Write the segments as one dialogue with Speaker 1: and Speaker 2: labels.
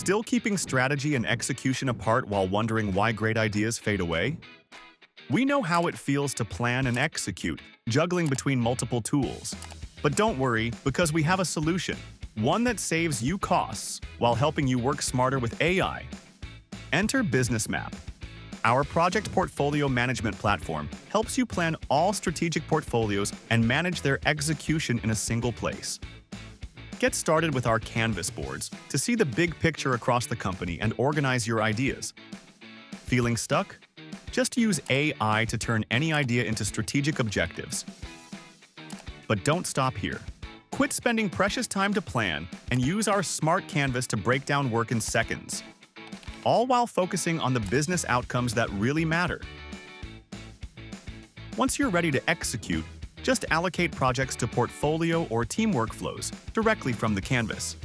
Speaker 1: Still keeping strategy and execution apart while wondering why great ideas fade away? We know how it feels to plan and execute, juggling between multiple tools. But don't worry, because we have a solution, one that saves you costs while helping you work smarter with AI. Enter Businessmap. Our project portfolio management platform helps you plan all strategic portfolios and manage their execution in a single place. Get started with our Canvas boards to see the big picture across the company and organize your ideas. Feeling stuck? Just use AI to turn any idea into strategic objectives. But don't stop here. Quit spending precious time to plan and use our smart canvas to break down work in seconds, all while focusing on the business outcomes that really matter. Once you're ready to execute, just allocate projects to portfolio or team workflows directly from the canvas.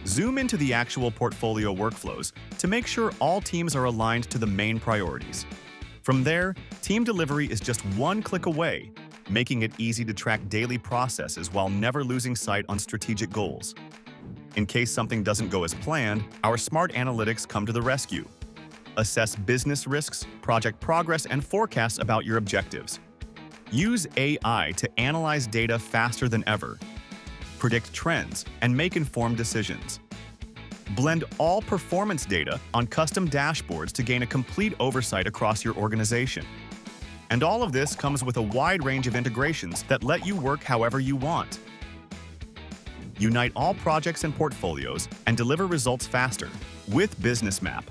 Speaker 1: Zoom into the actual portfolio workflows to make sure all teams are aligned to the main priorities. From there, team delivery is just one click away, making it easy to track daily processes while never losing sight on strategic goals. In case something doesn't go as planned, our smart analytics come to the rescue. Assess business risks, project progress, and forecasts about your objectives. Use AI to analyze data faster than ever, predict trends, and make informed decisions. Blend all performance data on custom dashboards to gain a complete oversight across your organization. And all of this comes with a wide range of integrations that let you work however you want. Unite all projects and portfolios and deliver results faster with Businessmap.